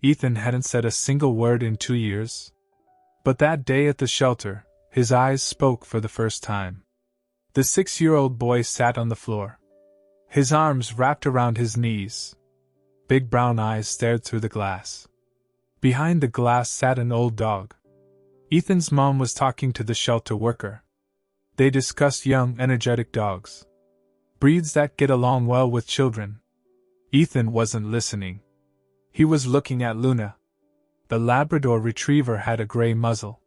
Ethan hadn't said a single word in 2 years. But that day at the shelter, his eyes spoke for the first time. The 6-year-old boy sat on the floor, his arms wrapped around his knees. Big brown eyes stared through the glass. Behind the glass sat an old dog. Ethan's mom was talking to the shelter worker. They discussed young, energetic dogs, breeds that get along well with children. Ethan wasn't listening. He was looking at Luna. The Labrador Retriever had a gray muzzle.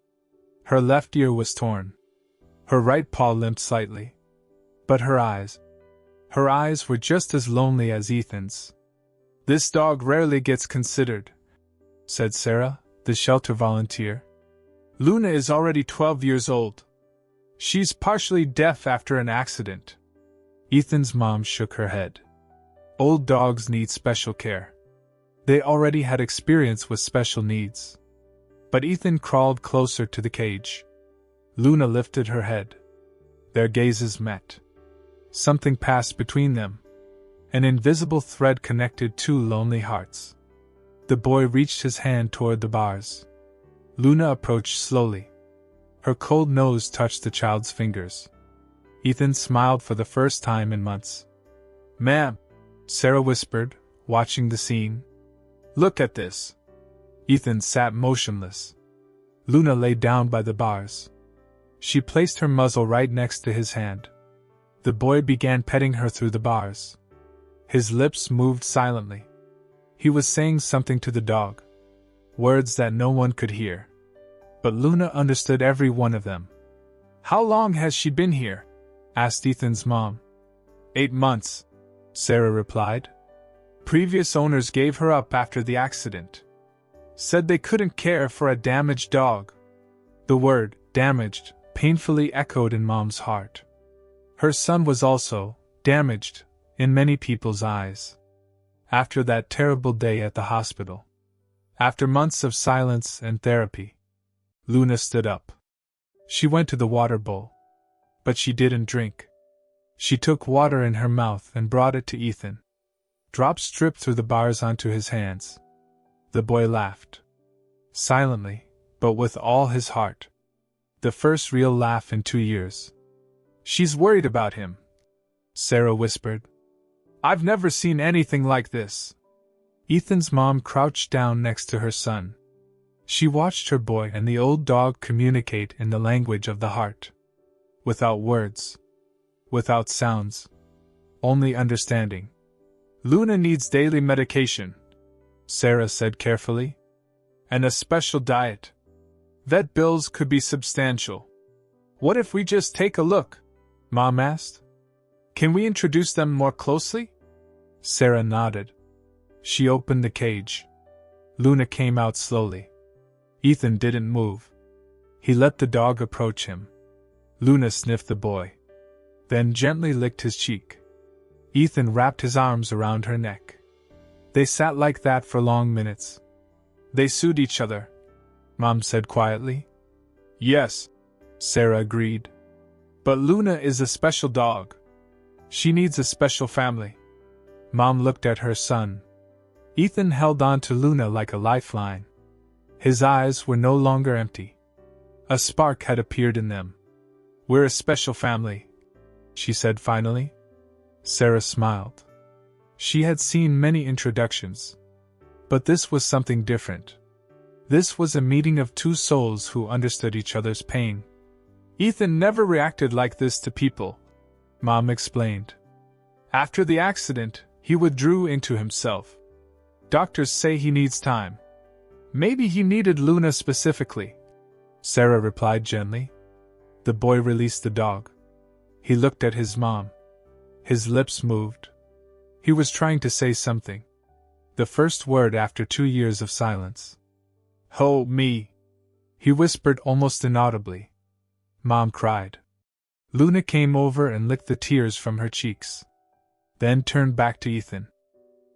Her left ear was torn. Her right paw limped slightly. But her eyes were just as lonely as Ethan's. "This dog rarely gets considered," said Sarah, the shelter volunteer. "Luna is already 12 years old. She's partially deaf after an accident." Ethan's mom shook her head. Old dogs need special care. They already had experience with special needs. But Ethan crawled closer to the cage. Luna lifted her head. Their gazes met. Something passed between them. An invisible thread connected two lonely hearts. The boy reached his hand toward the bars. Luna approached slowly. Her cold nose touched the child's fingers. Ethan smiled for the first time in months. "Ma'am," Sarah whispered, watching the scene. "Look at this." Ethan sat motionless. Luna lay down by the bars. She placed her muzzle right next to his hand. The boy began petting her through the bars. His lips moved silently. He was saying something to the dog. Words that no one could hear. But Luna understood every one of them. "How long has she been here?" asked Ethan's mom. 8 months, Sarah replied. "Previous owners gave her up after the accident. Said they couldn't care for a damaged dog." The word, damaged, painfully echoed in Mom's heart. Her son was also damaged, in many people's eyes. After that terrible day at the hospital. After months of silence and therapy. Luna stood up. She went to the water bowl. But she didn't drink. She took water in her mouth and brought it to Ethan. Drops dripped through the bars onto his hands. The boy laughed. Silently, but with all his heart. The first real laugh in 2 years. "She's worried about him," Sarah whispered. "I've never seen anything like this." Ethan's mom crouched down next to her son. She watched her boy and the old dog communicate in the language of the heart. Without words. Without sounds. Only understanding. "Luna needs daily medication," Sarah said carefully. "And a special diet. Vet bills could be substantial." "What if we just take a look?" Mom asked. "Can we introduce them more closely?" Sarah nodded. She opened the cage. Luna came out slowly. Ethan didn't move. He let the dog approach him. Luna sniffed the boy. Then gently licked his cheek. Ethan wrapped his arms around her neck. They sat like that for long minutes. "They suit each other," Mom said quietly. "Yes," Sarah agreed. "But Luna is a special dog. She needs a special family." Mom looked at her son. Ethan held on to Luna like a lifeline. His eyes were no longer empty. A spark had appeared in them. "We're a special family," she said finally. Sarah smiled. She had seen many introductions. But this was something different. This was a meeting of two souls who understood each other's pain. "Ethan never reacted like this to people," Mom explained. "After the accident, he withdrew into himself. Doctors say he needs time. Maybe he needed Luna specifically," Sarah replied gently. The boy released the dog. He looked at his mom. His lips moved. He was trying to say something. The first word after 2 years of silence. "Oh, me," he whispered almost inaudibly. Mom cried. Luna came over and licked the tears from her cheeks. Then turned back to Ethan.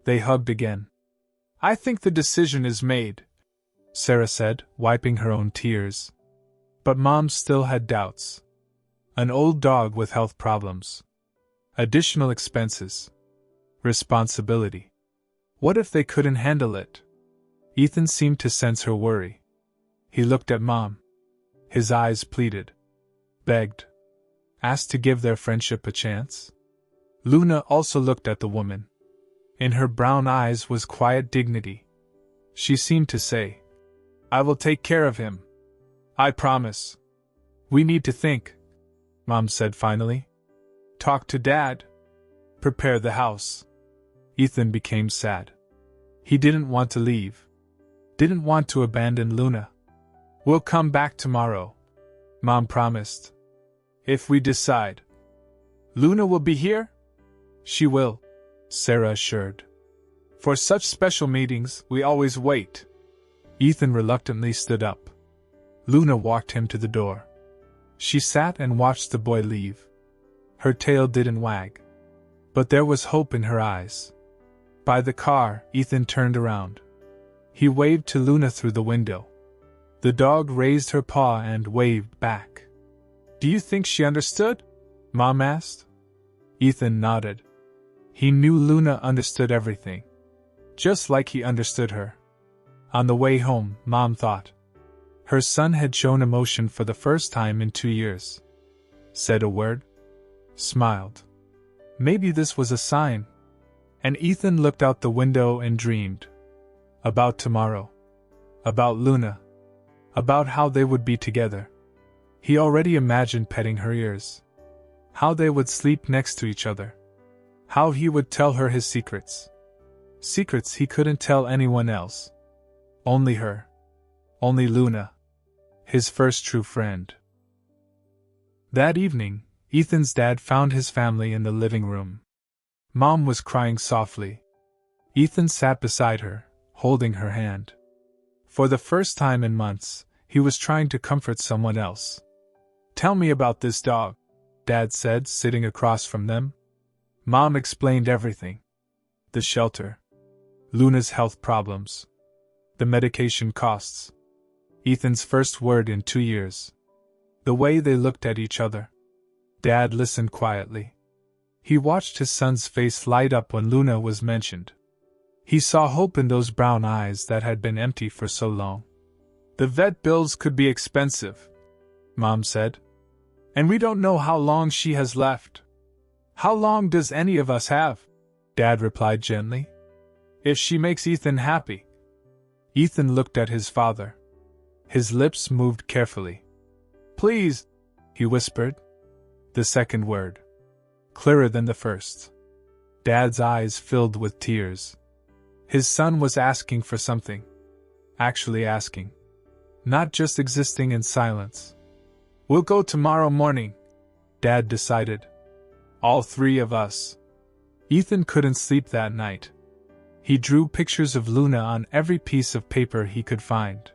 They hugged again. "I think the decision is made," Sarah said, wiping her own tears. But Mom still had doubts. An old dog with health problems. Additional expenses. Responsibility. What if they couldn't handle it? Ethan seemed to sense her worry. He looked at Mom. His eyes pleaded, begged, asked to give their friendship a chance. Luna also looked at the woman. In her brown eyes was quiet dignity. She seemed to say, I will take care of him. I promise. We need to think, Mom said finally. Talk to Dad. Prepare the house. Ethan became sad. He didn't want to leave. Didn't want to abandon Luna. We'll come back tomorrow, Mom promised. If we decide. Luna will be here? She will, Sarah assured. For such special meetings, we always wait. Ethan reluctantly stood up. Luna walked him to the door. She sat and watched the boy leave. Her tail didn't wag. But there was hope in her eyes. By the car, Ethan turned around. He waved to Luna through the window. The dog raised her paw and waved back. Do you think she understood? Mom asked. Ethan nodded. He knew Luna understood everything. Just like he understood her. On the way home, Mom thought. Her son had shown emotion for the first time in 2 years. Said a word. Smiled. Maybe this was a sign. And Ethan looked out the window and dreamed. About tomorrow. About Luna. About how they would be together. He already imagined petting her ears. How they would sleep next to each other. How he would tell her his secrets. Secrets he couldn't tell anyone else. Only her. Only Luna. His first true friend. That evening, Ethan's dad found his family in the living room. Mom was crying softly. Ethan sat beside her, holding her hand. For the first time in months, he was trying to comfort someone else. Tell me about this dog, Dad said, sitting across from them. Mom explained everything. The shelter. Luna's health problems. The medication costs. Ethan's first word in 2 years. The way they looked at each other. Dad listened quietly. He watched his son's face light up when Luna was mentioned. He saw hope in those brown eyes that had been empty for so long. The vet bills could be expensive, Mom said. And we don't know how long she has left. How long does any of us have? Dad replied gently. If she makes Ethan happy. Ethan looked at his father. His lips moved carefully. Please, he whispered. The second word. Clearer than the first. Dad's eyes filled with tears. His son was asking for something. Actually asking. Not just existing in silence. We'll go tomorrow morning, Dad decided. All 3 of us. Ethan couldn't sleep that night. He drew pictures of Luna on every piece of paper he could find.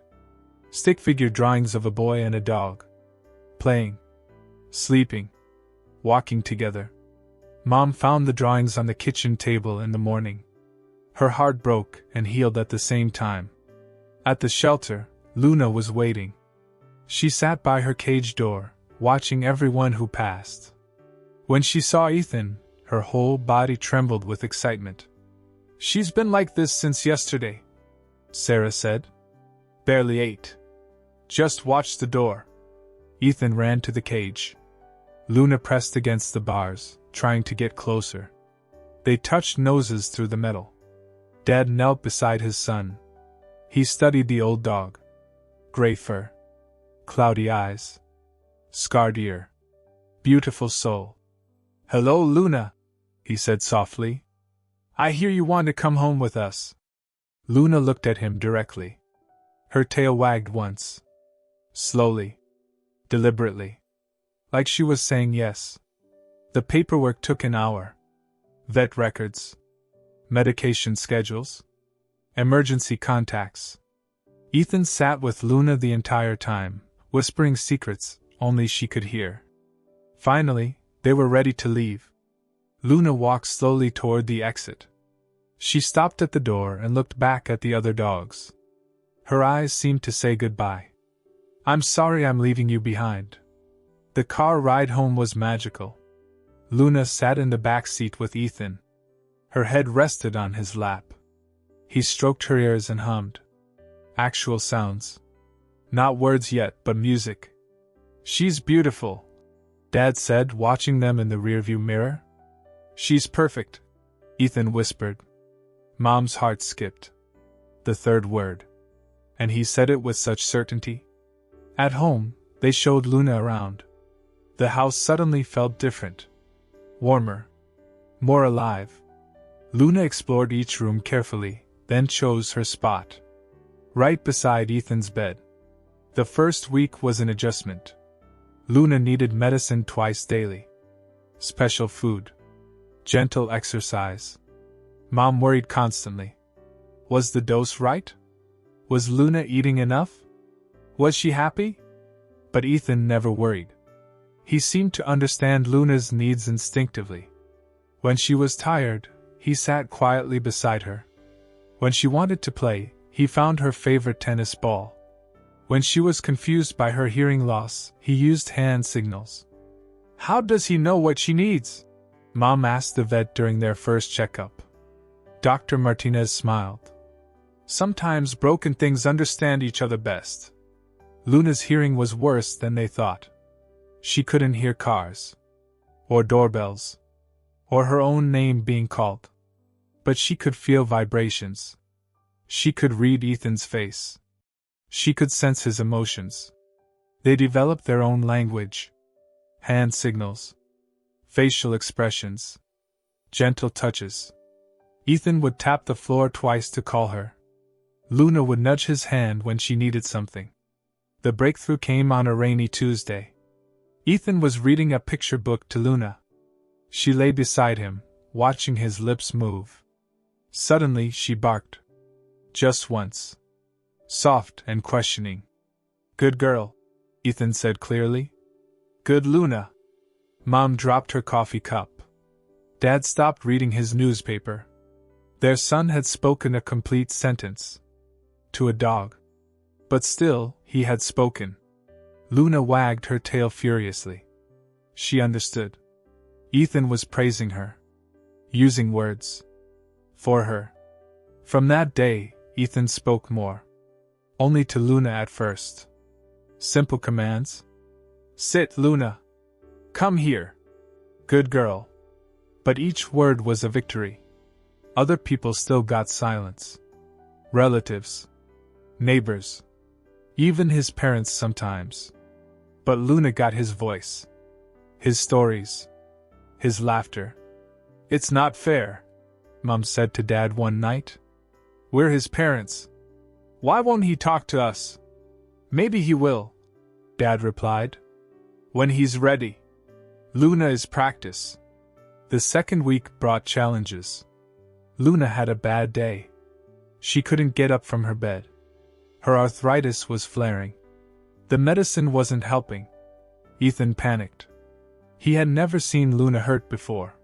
Stick figure drawings of a boy and a dog. Playing. Sleeping. Walking together. Mom found the drawings on the kitchen table in the morning. Her heart broke and healed at the same time. At the shelter, Luna was waiting. She sat by her cage door, watching everyone who passed. When she saw Ethan, her whole body trembled with excitement. She's been like this since yesterday, Sarah said. Barely ate. Just watched the door. Ethan ran to the cage. Luna pressed against the bars, trying to get closer. They touched noses through the metal. Dad knelt beside his son. He studied the old dog. Gray fur. Cloudy eyes. Scarred ear. Beautiful soul. Hello, Luna, he said softly. I hear you want to come home with us. Luna looked at him directly. Her tail wagged once. Slowly. Deliberately. Like she was saying yes. The paperwork took an hour. Vet records. Medication schedules. Emergency contacts. Ethan sat with Luna the entire time, whispering secrets only she could hear. Finally, they were ready to leave. Luna walked slowly toward the exit. She stopped at the door and looked back at the other dogs. Her eyes seemed to say goodbye. I'm sorry I'm leaving you behind. The car ride home was magical. Luna sat in the back seat with Ethan. Her head rested on his lap. He stroked her ears and hummed. Actual sounds. Not words yet, but music. She's beautiful, Dad said, watching them in the rearview mirror. She's perfect, Ethan whispered. Mom's heart skipped. The third word. And he said it with such certainty. At home, they showed Luna around. The house suddenly felt different. Warmer. More alive. Luna explored each room carefully, then chose her spot. Right beside Ethan's bed. The first week was an adjustment. Luna needed medicine twice daily. Special food. Gentle exercise. Mom worried constantly. Was the dose right? Was Luna eating enough? Was she happy? But Ethan never worried. He seemed to understand Luna's needs instinctively. When she was tired, he sat quietly beside her. When she wanted to play, he found her favorite tennis ball. When she was confused by her hearing loss, he used hand signals. How does he know what she needs? Mom asked the vet during their first checkup. Dr. Martinez smiled. Sometimes broken things understand each other best. Luna's hearing was worse than they thought. She couldn't hear cars, or doorbells, or her own name being called. But she could feel vibrations. She could read Ethan's face. She could sense his emotions. They developed their own language. Hand signals. Facial expressions. Gentle touches. Ethan would tap the floor twice to call her. Luna would nudge his hand when she needed something. The breakthrough came on a rainy Tuesday. Ethan was reading a picture book to Luna. She lay beside him, watching his lips move. Suddenly she barked. Just once. Soft and questioning. Good girl, Ethan said clearly. Good Luna. Mom dropped her coffee cup. Dad stopped reading his newspaper. Their son had spoken a complete sentence. To a dog. But still, he had spoken. Luna wagged her tail furiously. She understood. Ethan was praising her. Using words. For her. From that day, Ethan spoke more. Only to Luna at first. Simple commands. Sit, Luna. Come here. Good girl. But each word was a victory. Other people still got silence. Relatives. Neighbors. Even his parents sometimes. But Luna got his voice. His stories. His laughter. It's not fair, Mom said to Dad one night. We're his parents. Why won't he talk to us? Maybe he will, Dad replied. When he's ready. Luna is practice. The second week brought challenges. Luna had a bad day. She couldn't get up from her bed. Her arthritis was flaring. The medicine wasn't helping. Ethan panicked. He had never seen Luna hurt before.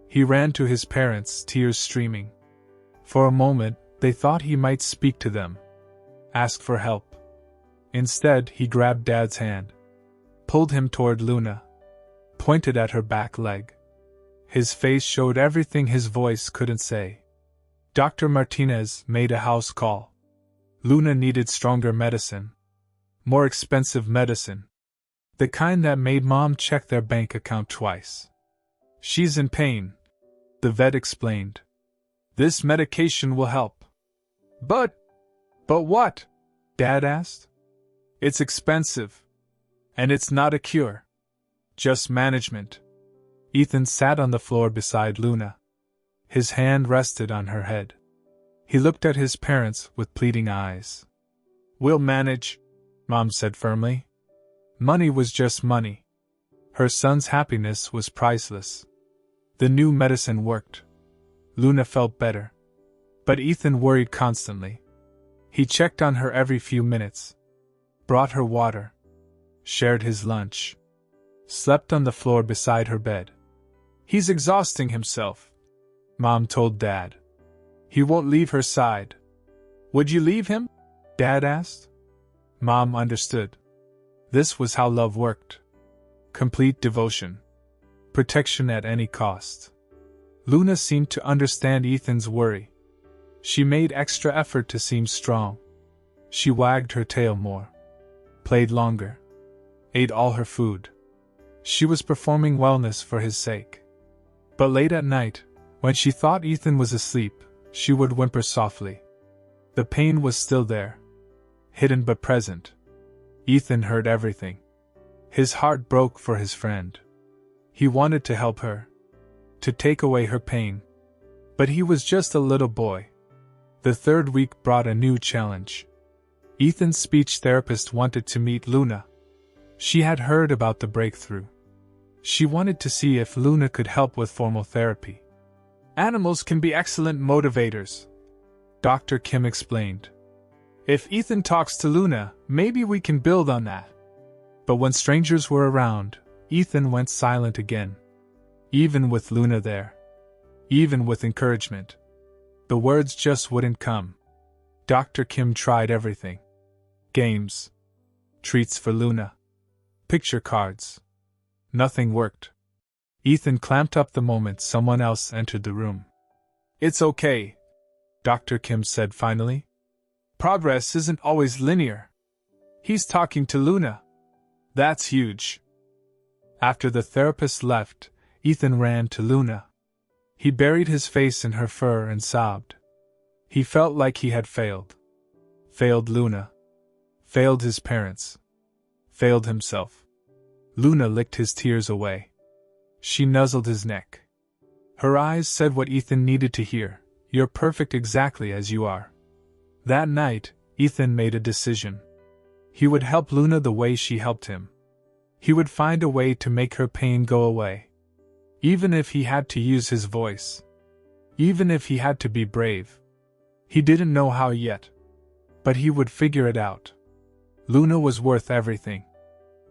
He ran to his parents, tears streaming. For a moment, they thought he might speak to them. Ask for help. Instead, he grabbed Dad's hand. Pulled him toward Luna. Pointed at her back leg. His face showed everything his voice couldn't say. Dr. Martinez made a house call. Luna needed stronger medicine. More expensive medicine. The kind that made Mom check their bank account twice. She's in pain, the vet explained. This medication will help. But what? Dad asked. It's expensive. And it's not a cure. Just management. Ethan sat on the floor beside Luna. His hand rested on her head. He looked at his parents with pleading eyes. We'll manage, Mom said firmly. Money was just money. Her son's happiness was priceless. The new medicine worked. Luna felt better. But Ethan worried constantly. He checked on her every few minutes. Brought her water. Shared his lunch. Slept on the floor beside her bed. He's exhausting himself, Mom told Dad. He won't leave her side. Would you leave him? Dad asked. Mom understood. This was how love worked. Complete devotion. Protection at any cost. Luna seemed to understand Ethan's worry. She made extra effort to seem strong. She wagged her tail more, played longer, ate all her food. She was performing wellness for his sake. But late at night, when she thought Ethan was asleep, she would whimper softly. The pain was still there, hidden but present. Ethan heard everything. His heart broke for his friend. He wanted to help her, to take away her pain. But he was just a little boy. The third week brought a new challenge. Ethan's speech therapist wanted to meet Luna. She had heard about the breakthrough. She wanted to see if Luna could help with formal therapy. Animals can be excellent motivators, Dr. Kim explained. If Ethan talks to Luna, maybe we can build on that. But when strangers were around, Ethan went silent again. Even with Luna there. Even with encouragement. The words just wouldn't come. Dr. Kim tried everything. Games. Treats for Luna. Picture cards. Nothing worked. Ethan clamped up the moment someone else entered the room. It's okay, Dr. Kim said finally. Progress isn't always linear. He's talking to Luna. That's huge. After the therapist left, Ethan ran to Luna. He buried his face in her fur and sobbed. He felt like he had failed. Failed Luna. Failed his parents. Failed himself. Luna licked his tears away. She nuzzled his neck. Her eyes said what Ethan needed to hear. You're perfect exactly as you are. That night, Ethan made a decision. He would help Luna the way she helped him. He would find a way to make her pain go away. Even if he had to use his voice. Even if he had to be brave. He didn't know how yet. But he would figure it out. Luna was worth everything.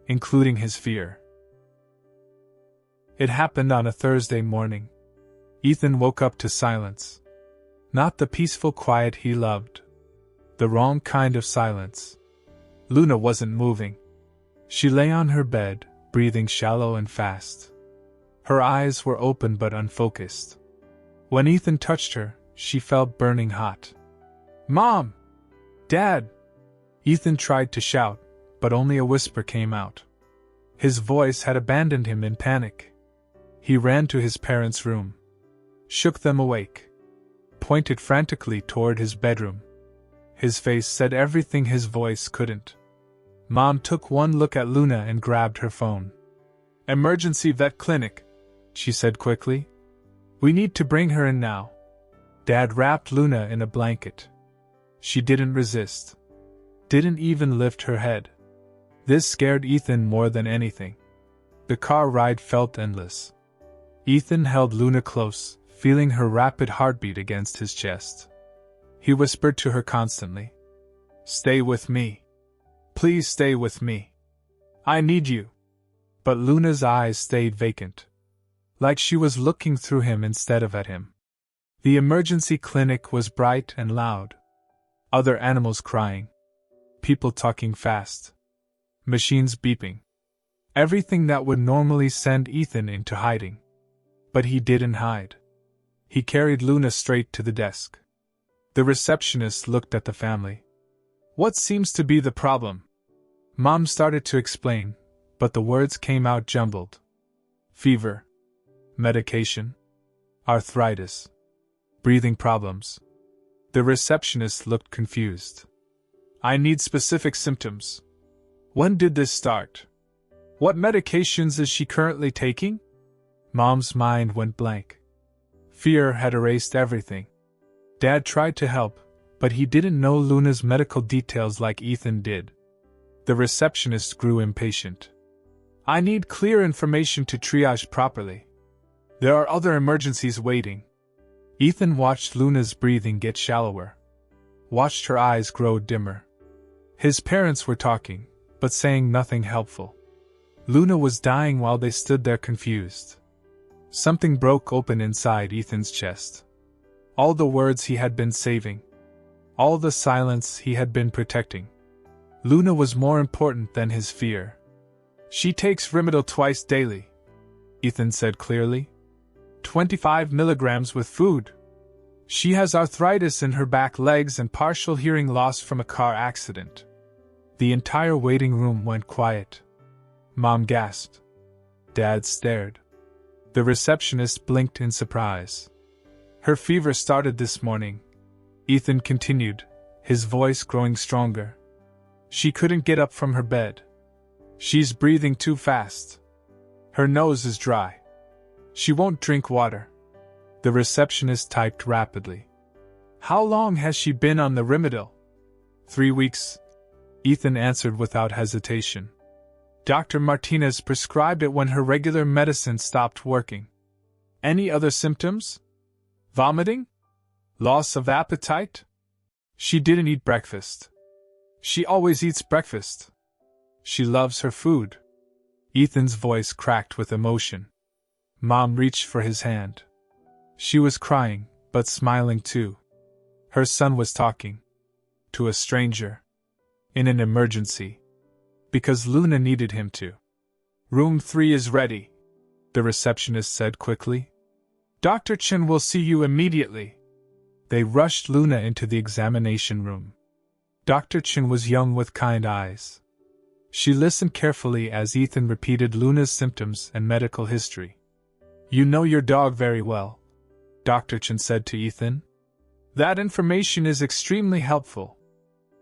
Including his fear. It happened on a Thursday morning. Ethan woke up to silence. Not the peaceful quiet he loved. The wrong kind of silence. Luna wasn't moving. She lay on her bed, breathing shallow and fast. Her eyes were open but unfocused. When Ethan touched her, she felt burning hot. Mom! Dad! Ethan tried to shout, but only a whisper came out. His voice had abandoned him in panic. He ran to his parents' room. Shook them awake. Pointed frantically toward his bedroom. His face said everything his voice couldn't. Mom took one look at Luna and grabbed her phone. Emergency vet clinic, she said quickly. We need to bring her in now. Dad wrapped Luna in a blanket. She didn't resist. Didn't even lift her head. This scared Ethan more than anything. The car ride felt endless. Ethan held Luna close, feeling her rapid heartbeat against his chest. He whispered to her constantly. Stay with me. Please stay with me. I need you. But Luna's eyes stayed vacant. Like she was looking through him instead of at him. The emergency clinic was bright and loud. Other animals crying. People talking fast. Machines beeping. Everything that would normally send Ethan into hiding. But he didn't hide. He carried Luna straight to the desk. The receptionist looked at the family. What seems to be the problem? Mom started to explain, but the words came out jumbled. Fever. Medication. Arthritis. Breathing problems. The receptionist looked confused. I need specific symptoms. When did this start? What medications is she currently taking? Mom's mind went blank. Fear had erased everything. Dad tried to help, but he didn't know Luna's medical details like Ethan did. The receptionist grew impatient. I need clear information to triage properly. There are other emergencies waiting. Ethan watched Luna's breathing get shallower. Watched her eyes grow dimmer. His parents were talking, but saying nothing helpful. Luna was dying while they stood there confused. Something broke open inside Ethan's chest. All the words he had been saving. All the silence he had been protecting. Luna was more important than his fear. She takes Rimadyl twice daily, Ethan said clearly. 25 milligrams with food. She has arthritis in her back legs and partial hearing loss from a car accident. The entire waiting room went quiet. Mom gasped. Dad stared. The receptionist blinked in surprise. Her fever started this morning. Ethan continued, his voice growing stronger. She couldn't get up from her bed. She's breathing too fast. Her nose is dry. She won't drink water. The receptionist typed rapidly. How long has she been on the Rimadyl? 3 weeks. Ethan answered without hesitation. Dr. Martinez prescribed it when her regular medicine stopped working. Any other symptoms? Vomiting? Loss of appetite? She didn't eat breakfast. She always eats breakfast. She loves her food. Ethan's voice cracked with emotion. Mom reached for his hand. She was crying, but smiling too. Her son was talking. To a stranger. In an emergency. Because Luna needed him to. Room 3 is ready, the receptionist said quickly. Dr. Chen will see you immediately. They rushed Luna into the examination room. Dr. Chen was young with kind eyes. She listened carefully as Ethan repeated Luna's symptoms and medical history. You know your dog very well, Dr. Chen said to Ethan. That information is extremely helpful.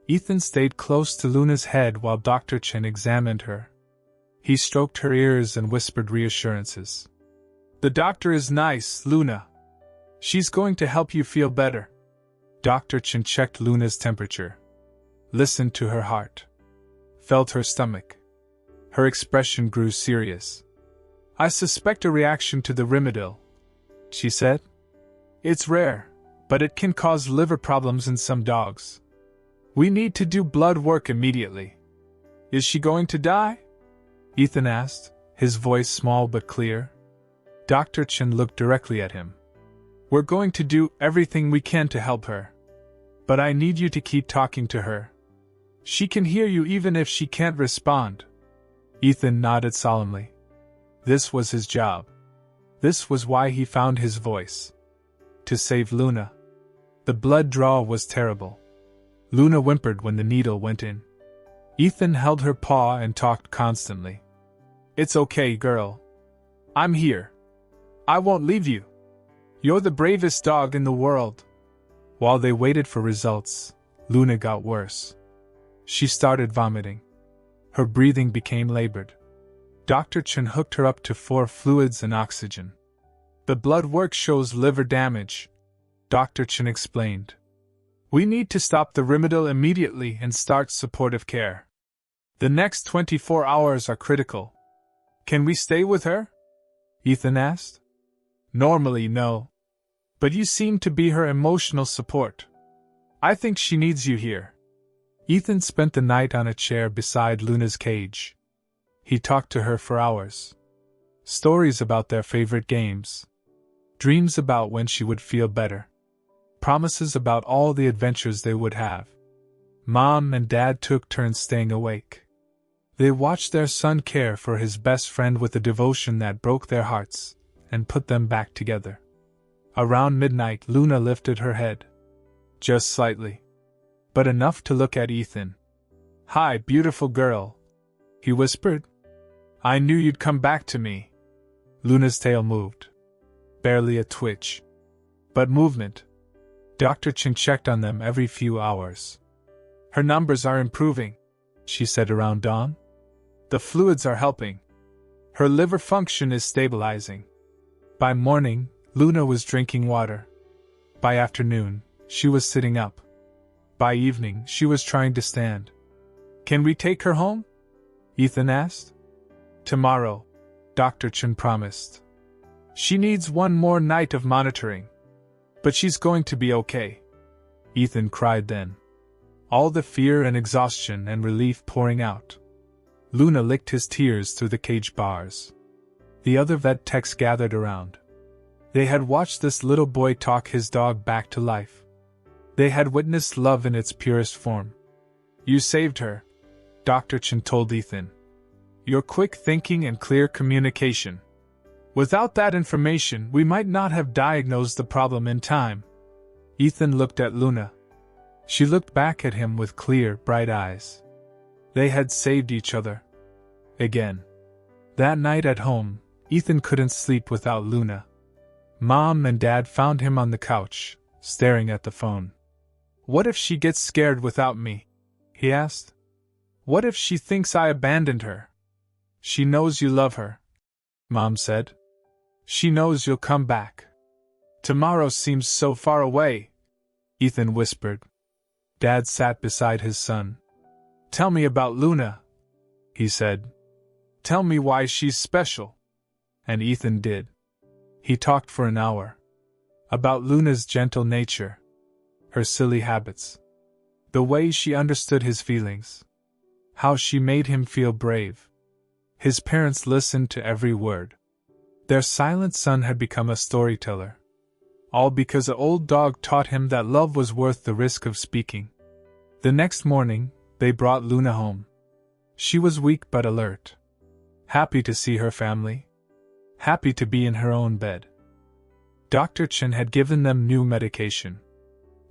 Ethan stayed close to Luna's head while Dr. Chen examined her. He stroked her ears and whispered reassurances. The doctor is nice, Luna. She's going to help you feel better. Dr. Chen checked Luna's temperature. Listened to her heart. Felt her stomach. Her expression grew serious. I suspect a reaction to the Rimadyl, she said. It's rare, but it can cause liver problems in some dogs. We need to do blood work immediately. Is she going to die? Ethan asked, his voice small but clear. Dr. Chen looked directly at him. We're going to do everything we can to help her. But I need you to keep talking to her. She can hear you even if she can't respond. Ethan nodded solemnly. This was his job. This was why he found his voice. To save Luna. The blood draw was terrible. Luna whimpered when the needle went in. Ethan held her paw and talked constantly. It's okay, girl. I'm here. I won't leave you. You're the bravest dog in the world. While they waited for results, Luna got worse. She started vomiting. Her breathing became labored. Dr. Chen hooked her up to 4 fluids and oxygen. The blood work shows liver damage, Dr. Chen explained. We need to stop the Rimadyl immediately and start supportive care. The next 24 hours are critical. Can we stay with her? Ethan asked. Normally, no. But you seem to be her emotional support. I think she needs you here. Ethan spent the night on a chair beside Luna's cage. He talked to her for hours. Stories about their favorite games. Dreams about when she would feel better. Promises about all the adventures they would have. Mom and Dad took turns staying awake. They watched their son care for his best friend with a devotion that broke their hearts and put them back together. Around midnight, Luna lifted her head. Just slightly. But enough to look at Ethan. Hi, beautiful girl, he whispered. I knew you'd come back to me. Luna's tail moved. Barely a twitch. But movement. Dr. Chen checked on them every few hours. Her numbers are improving, she said around dawn. The fluids are helping. Her liver function is stabilizing. By morning, Luna was drinking water. By afternoon, she was sitting up. By evening, she was trying to stand. Can we take her home? Ethan asked. Tomorrow, Dr. Chen promised. She needs one more night of monitoring. But she's going to be okay. Ethan cried then. All the fear and exhaustion and relief pouring out. Luna licked his tears through the cage bars. The other vet techs gathered around. They had watched this little boy talk his dog back to life. They had witnessed love in its purest form. You saved her, Dr. Chen told Ethan. Your quick thinking and clear communication. Without that information, we might not have diagnosed the problem in time. Ethan looked at Luna. She looked back at him with clear, bright eyes. They had saved each other. Again. That night at home, Ethan couldn't sleep without Luna. Mom and Dad found him on the couch, staring at the phone. "What if she gets scared without me?" he asked. "What if she thinks I abandoned her?" "She knows you love her," Mom said. "She knows you'll come back." "Tomorrow seems so far away," Ethan whispered. Dad sat beside his son. "Tell me about Luna," he said. "Tell me why she's special." And Ethan did. He talked for an hour. About Luna's gentle nature. Her silly habits. The way she understood his feelings. How she made him feel brave. His parents listened to every word. Their silent son had become a storyteller. All because an old dog taught him that love was worth the risk of speaking. The next morning, they brought Luna home. She was weak but alert. Happy to see her family. Happy to be in her own bed. Dr. Chen had given them new medication.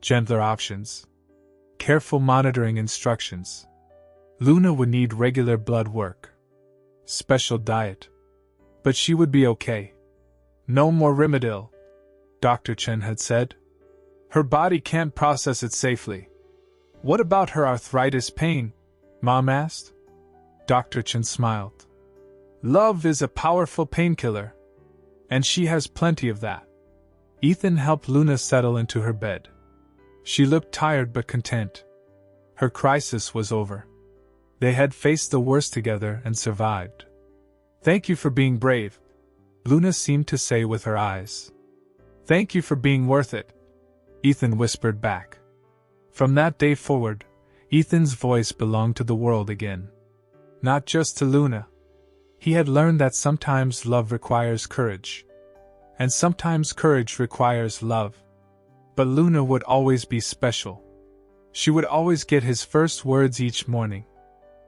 Gentler options. Careful monitoring instructions. Luna would need regular blood work. Special diet. But she would be okay. No more Rimadyl, Dr. Chen had said. Her body can't process it safely. What about her arthritis pain? Mom asked. Dr. Chen smiled. Love is a powerful painkiller. And she has plenty of that. Ethan helped Luna settle into her bed. She looked tired but content. Her crisis was over. They had faced the worst together and survived. Thank you for being brave, Luna seemed to say with her eyes. Thank you for being worth it, Ethan whispered back. From that day forward, Ethan's voice belonged to the world again. Not just to Luna. He had learned that sometimes love requires courage. And sometimes courage requires love. But Luna would always be special. She would always get his first words each morning.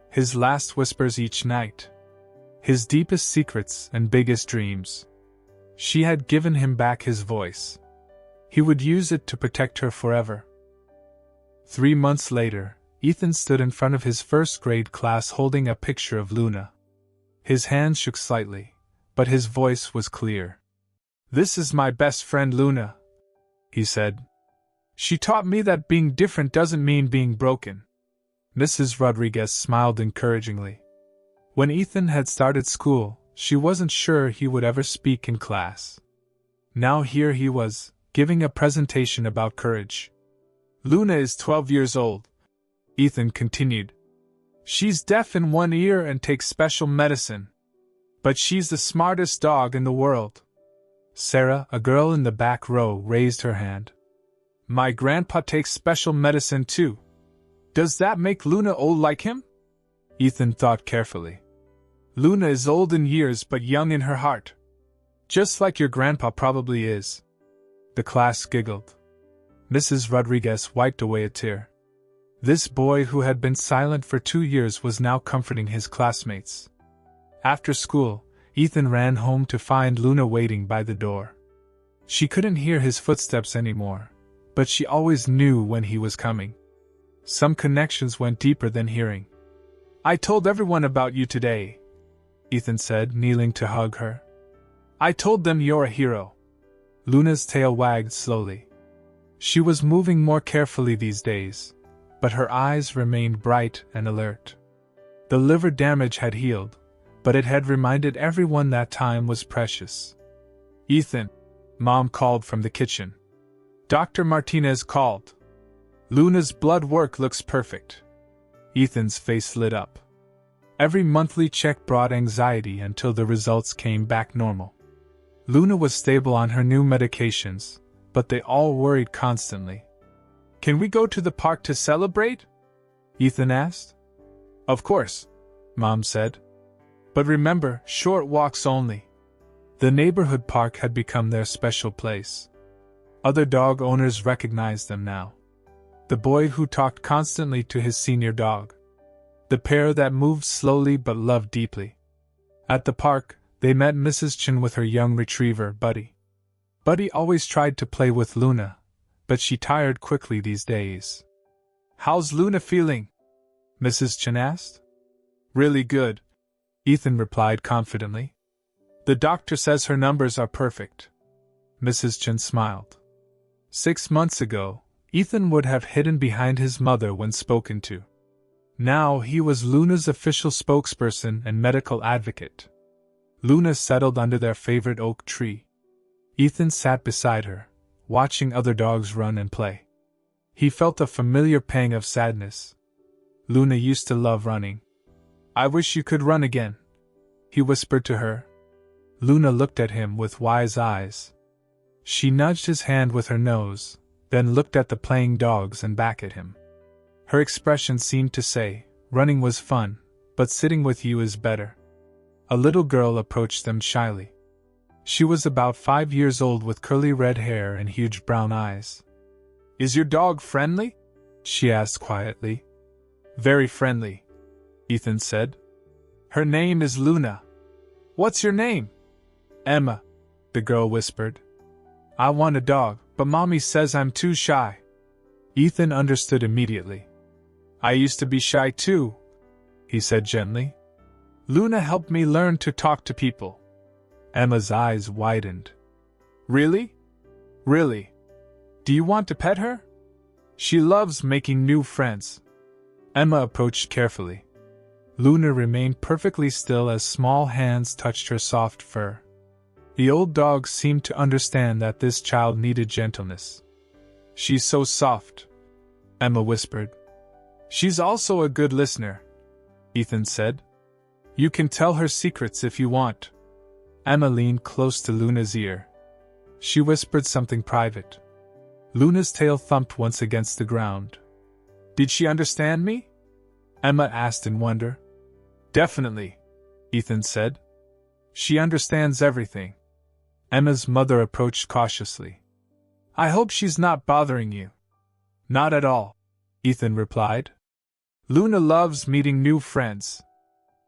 His last whispers each night. His deepest secrets and biggest dreams. She had given him back his voice. He would use it to protect her forever. 3 months later, Ethan stood in front of his first grade class holding a picture of Luna. His hands shook slightly, but his voice was clear. This is my best friend Luna, he said. She taught me that being different doesn't mean being broken. Mrs. Rodriguez smiled encouragingly. When Ethan had started school, she wasn't sure he would ever speak in class. Now here he was, giving a presentation about courage. Luna is 12 years old, Ethan continued. She's deaf in one ear and takes special medicine. But she's the smartest dog in the world. Sarah, a girl in the back row, raised her hand. My grandpa takes special medicine too. Does that make Luna old like him? Ethan thought carefully. Luna is old in years but young in her heart. Just like your grandpa probably is. The class giggled. Mrs. Rodriguez wiped away a tear. This boy who had been silent for 2 years was now comforting his classmates. After school, Ethan ran home to find Luna waiting by the door. She couldn't hear his footsteps anymore, but she always knew when he was coming. Some connections went deeper than hearing. I told everyone about you today, Ethan said, kneeling to hug her. I told them you're a hero. Luna's tail wagged slowly. She was moving more carefully these days, but her eyes remained bright and alert. The liver damage had healed, but it had reminded everyone that time was precious. Ethan, Mom called from the kitchen. Dr. Martinez called. Luna's blood work looks perfect. Ethan's face lit up. Every monthly check brought anxiety until the results came back normal. Luna was stable on her new medications, but they all worried constantly. Can we go to the park to celebrate? Ethan asked. Of course, Mom said. But remember, short walks only. The neighborhood park had become their special place. Other dog owners recognized them now. The boy who talked constantly to his senior dog. The pair that moved slowly but loved deeply. At the park, they met Mrs. Chen with her young retriever, Buddy. Buddy always tried to play with Luna, but she tired quickly these days. "How's Luna feeling?" Mrs. Chen asked. "Really good," Ethan replied confidently. "The doctor says her numbers are perfect." Mrs. Chen smiled. 6 months ago, Ethan would have hidden behind his mother when spoken to. Now he was Luna's official spokesperson and medical advocate. Luna settled under their favorite oak tree. Ethan sat beside her, watching other dogs run and play. He felt a familiar pang of sadness. Luna used to love running. "I wish you could run again," he whispered to her. Luna looked at him with wise eyes. She nudged his hand with her nose, then looked at the playing dogs and back at him. Her expression seemed to say, "Running was fun, but sitting with you is better." A little girl approached them shyly. She was about 5 years old with curly red hair and huge brown eyes. "Is your dog friendly?" she asked quietly. "Very friendly," Ethan said. "Her name is Luna." "What's your name?" "Emma," the girl whispered. "I want a dog, but Mommy says I'm too shy." Ethan understood immediately. "I used to be shy too," he said gently. "Luna helped me learn to talk to people." Emma's eyes widened. "Really? Really? Do you want to pet her? She loves making new friends." Emma approached carefully. Luna remained perfectly still as small hands touched her soft fur. The old dog seemed to understand that this child needed gentleness. "She's so soft," Emma whispered. "She's also a good listener," Ethan said. "You can tell her secrets if you want." Emma leaned close to Luna's ear. She whispered something private. Luna's tail thumped once against the ground. "Did she understand me?" Emma asked in wonder. "Definitely," Ethan said. "She understands everything." Emma's mother approached cautiously. "I hope she's not bothering you." "Not at all," Ethan replied. "Luna loves meeting new friends.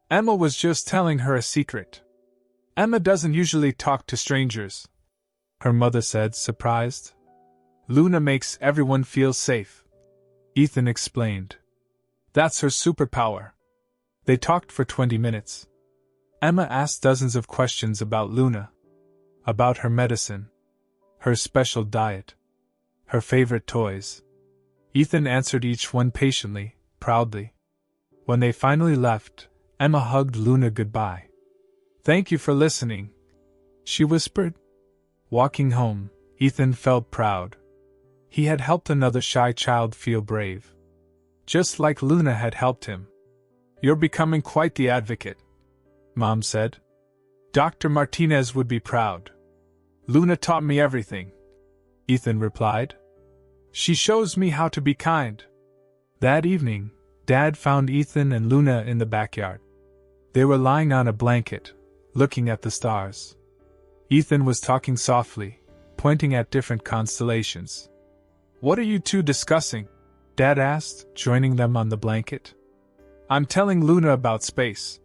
Emma was just telling her a secret. Emma doesn't usually talk to strangers," her mother said, surprised. "Luna makes everyone feel safe," Ethan explained. "That's her superpower." They talked for 20 minutes. Emma asked dozens of questions about Luna. About her medicine. Her special diet. Her favorite toys. Ethan answered each one patiently, proudly. When they finally left, Emma hugged Luna goodbye. "Thank you for listening," she whispered. Walking home, Ethan felt proud. He had helped another shy child feel brave. Just like Luna had helped him. "You're becoming quite the advocate," Mom said. "Dr. Martinez would be proud." "Luna taught me everything," Ethan replied. "She shows me how to be kind." That evening, Dad found Ethan and Luna in the backyard. They were lying on a blanket, looking at the stars. Ethan was talking softly, pointing at different constellations. "What are you two discussing?" Dad asked, joining them on the blanket. "I'm telling Luna about space,"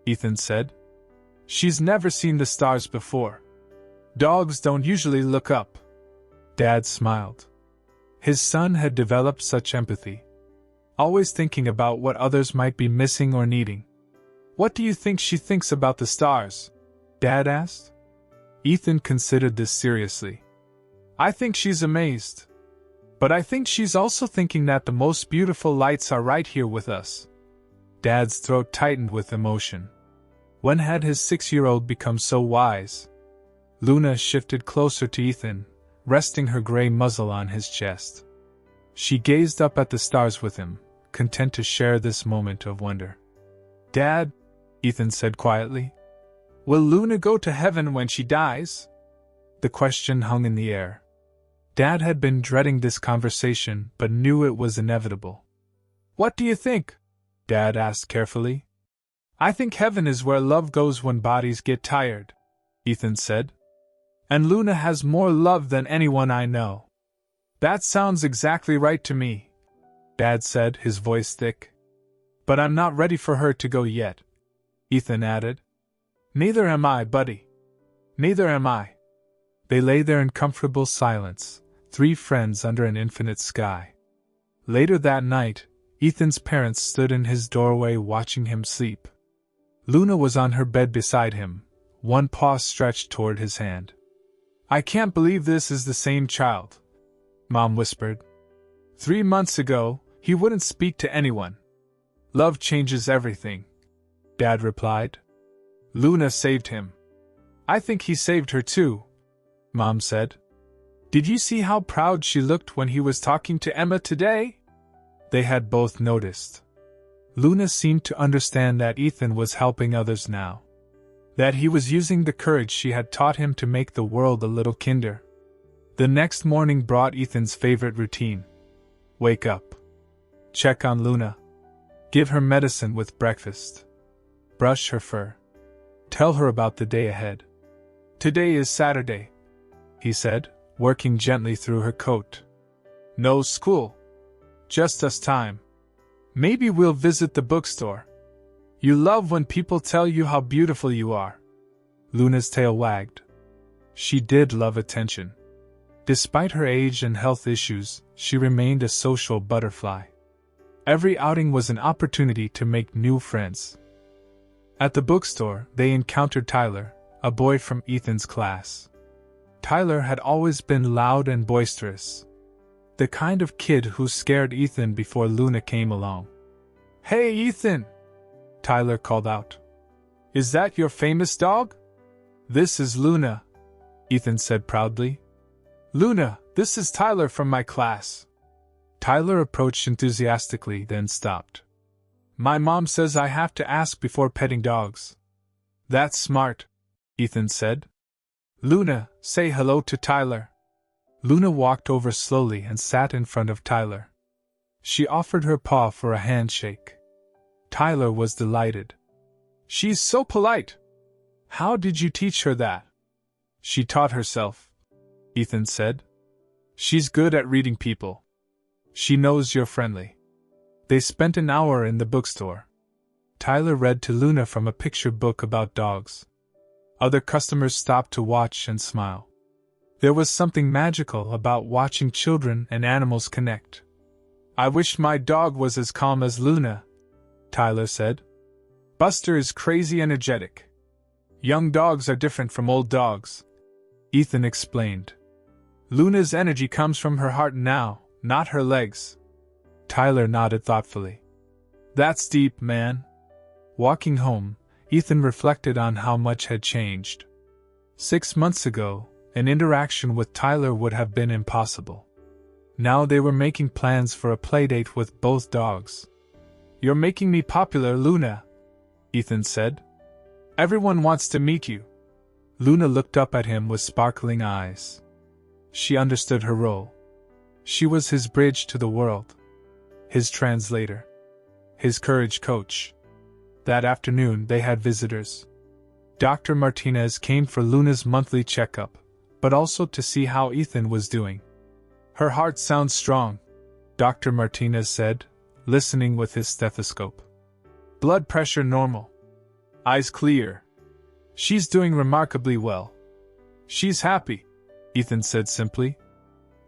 Ethan said. "She's never seen the stars before. Dogs don't usually look up." Dad smiled. His son had developed such empathy. Always thinking about what others might be missing or needing. "What do you think she thinks about the stars?" Dad asked. Ethan considered this seriously. "I think she's amazed. But I think she's also thinking that the most beautiful lights are right here with us." Dad's throat tightened with emotion. When had his 6-year-old become so wise? Luna shifted closer to Ethan, resting her gray muzzle on his chest. She gazed up at the stars with him, content to share this moment of wonder. "Dad," Ethan said quietly, "will Luna go to heaven when she dies?" The question hung in the air. Dad had been dreading this conversation but knew it was inevitable. "What do you think?" Dad asked carefully. "I think heaven is where love goes when bodies get tired," Ethan said. "And Luna has more love than anyone I know." "That sounds exactly right to me," Dad said, his voice thick. "But I'm not ready for her to go yet," Ethan added. "Neither am I, buddy. Neither am I." They lay there in comfortable silence, three friends under an infinite sky. Later that night, Ethan's parents stood in his doorway watching him sleep. Luna was on her bed beside him, one paw stretched toward his hand. "I can't believe this is the same child," Mom whispered. 3 months ago, he wouldn't speak to anyone. "Love changes everything," Dad replied. "Luna saved him." "I think he saved her too," Mom said. "Did you see how proud she looked when he was talking to Emma today?" They had both noticed. Luna seemed to understand that Ethan was helping others now. That he was using the courage she had taught him to make the world a little kinder. The next morning brought Ethan's favorite routine. Wake up. Check on Luna. Give her medicine with breakfast. Brush her fur. Tell her about the day ahead. "Today is Saturday," he said, working gently through her coat. "No school. Just us time. Maybe we'll visit the bookstore. You love when people tell you how beautiful you are." Luna's tail wagged. She did love attention. Despite her age and health issues, she remained a social butterfly. Every outing was an opportunity to make new friends. At the bookstore, they encountered Tyler, a boy from Ethan's class. Tyler had always been loud and boisterous. The kind of kid who scared Ethan before Luna came along. "Hey, Ethan!" Tyler called out. "Is that your famous dog?" "This is Luna," Ethan said proudly. "Luna, this is Tyler from my class." Tyler approached enthusiastically, then stopped. "My mom says I have to ask before petting dogs." "That's smart," Ethan said. "Luna, say hello to Tyler." Luna walked over slowly and sat in front of Tyler. She offered her paw for a handshake. Tyler was delighted. "She's so polite. How did you teach her that?" "She taught herself," Ethan said. "She's good at reading people. She knows you're friendly." They spent an hour in the bookstore. Tyler read to Luna from a picture book about dogs. Other customers stopped to watch and smile. There was something magical about watching children and animals connect. "I wish my dog was as calm as Luna," Tyler said. "Buster is crazy energetic. Young dogs are different from old dogs," Ethan explained. "Luna's energy comes from her heart now, not her legs." Tyler nodded thoughtfully. "That's deep, man." Walking home, Ethan reflected on how much had changed. 6 months ago, an interaction with Tyler would have been impossible. Now they were making plans for a playdate with both dogs. "You're making me popular, Luna," Ethan said. "Everyone wants to meet you." Luna looked up at him with sparkling eyes. She understood her role. She was his bridge to the world. His translator. His courage coach. That afternoon they had visitors. Dr. Martinez came for Luna's monthly checkup, but also to see how Ethan was doing. "Her heart sounds strong," Dr. Martinez said, listening with his stethoscope. "Blood pressure normal. Eyes clear. She's doing remarkably well." "She's happy," Ethan said simply.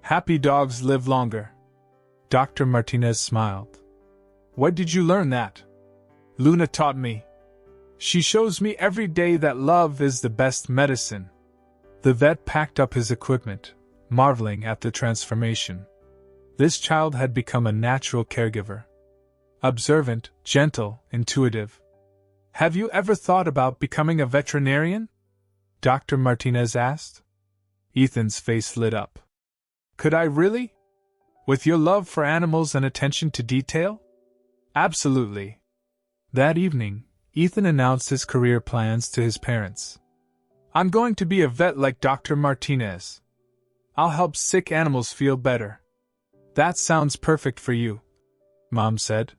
"Happy dogs live longer." Dr. Martinez smiled. "Where did you learn that?" "Luna taught me. She shows me every day that love is the best medicine." The vet packed up his equipment, marveling at the transformation. This child had become a natural caregiver. Observant, gentle, intuitive. "Have you ever thought about becoming a veterinarian?" Dr. Martinez asked. Ethan's face lit up. "Could I really? With your love for animals and attention to detail?" "Absolutely." That evening, Ethan announced his career plans to his parents. "I'm going to be a vet like Dr. Martinez. I'll help sick animals feel better." "That sounds perfect for you," Mom said.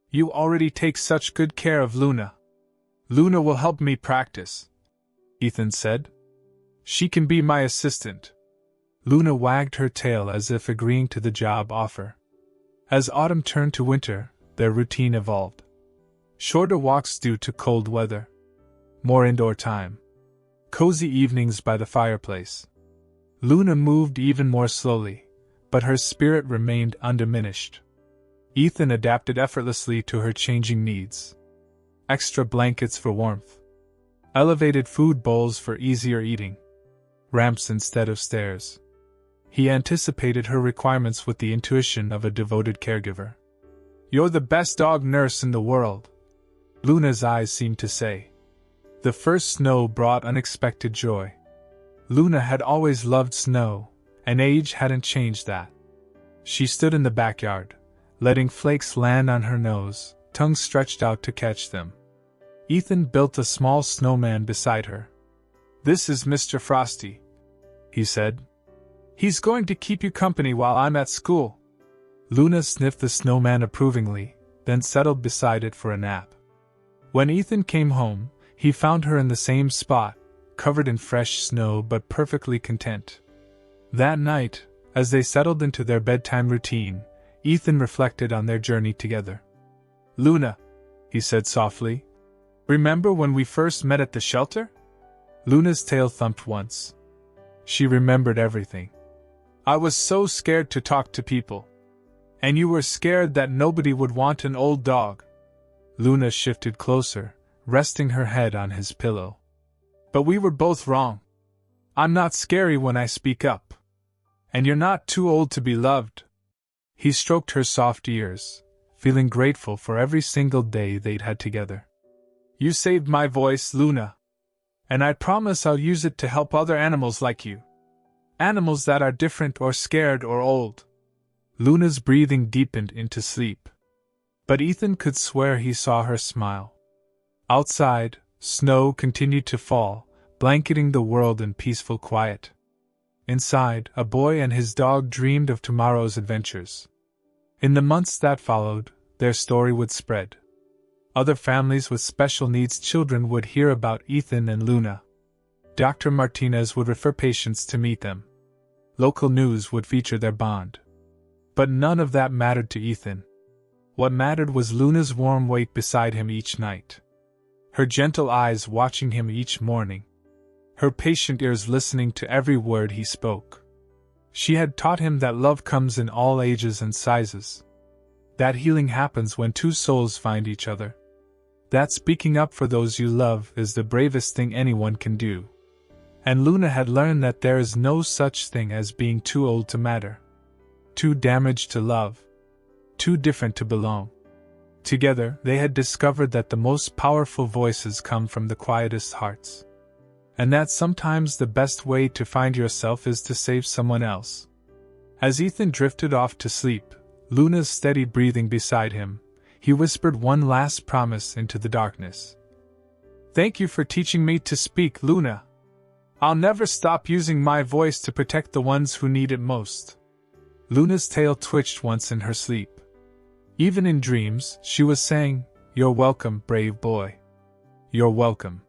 "You already take such good care of Luna." "Luna will help me practice," Ethan said. "She can be my assistant." Luna wagged her tail as if agreeing to the job offer. As autumn turned to winter, their routine evolved. Shorter walks due to cold weather. More indoor time. Cozy evenings by the fireplace. Luna moved even more slowly, but her spirit remained undiminished. Ethan adapted effortlessly to her changing needs. Extra blankets for warmth. Elevated food bowls for easier eating. Ramps instead of stairs. He anticipated her requirements with the intuition of a devoted caregiver. "You're the best dog nurse in the world," Luna's eyes seemed to say. The first snow brought unexpected joy. Luna had always loved snow, and age hadn't changed that. She stood in the backyard, letting flakes land on her nose, tongue stretched out to catch them. Ethan built a small snowman beside her. "This is Mr. Frosty," he said. "He's going to keep you company while I'm at school." Luna sniffed the snowman approvingly, then settled beside it for a nap. When Ethan came home, he found her in the same spot, covered in fresh snow but perfectly content. That night, as they settled into their bedtime routine, Ethan reflected on their journey together. "Luna," he said softly, "remember when we first met at the shelter?" Luna's tail thumped once. She remembered everything. "I was so scared to talk to people. And you were scared that nobody would want an old dog." Luna shifted closer, resting her head on his pillow. "But we were both wrong. I'm not scary when I speak up. And you're not too old to be loved." He stroked her soft ears, feeling grateful for every single day they'd had together. "You saved my voice, Luna. And I promise I'll use it to help other animals like you. Animals that are different or scared or old." Luna's breathing deepened into sleep. But Ethan could swear he saw her smile. Outside, snow continued to fall, blanketing the world in peaceful quiet. Inside, a boy and his dog dreamed of tomorrow's adventures. In the months that followed, their story would spread. Other families with special needs children would hear about Ethan and Luna. Dr. Martinez would refer patients to meet them. Local news would feature their bond. But none of that mattered to Ethan. What mattered was Luna's warm weight beside him each night. Her gentle eyes watching him each morning. Her patient ears listening to every word he spoke. She had taught him that love comes in all ages and sizes. That healing happens when two souls find each other. That speaking up for those you love is the bravest thing anyone can do. And Luna had learned that there is no such thing as being too old to matter. Too damaged to love. Too different to belong. Together, they had discovered that the most powerful voices come from the quietest hearts. And that sometimes the best way to find yourself is to save someone else. As Ethan drifted off to sleep, Luna's steady breathing beside him, he whispered one last promise into the darkness. "Thank you for teaching me to speak, Luna. I'll never stop using my voice to protect the ones who need it most." Luna's tail twitched once in her sleep. Even in dreams, she was saying, "You're welcome, brave boy. You're welcome."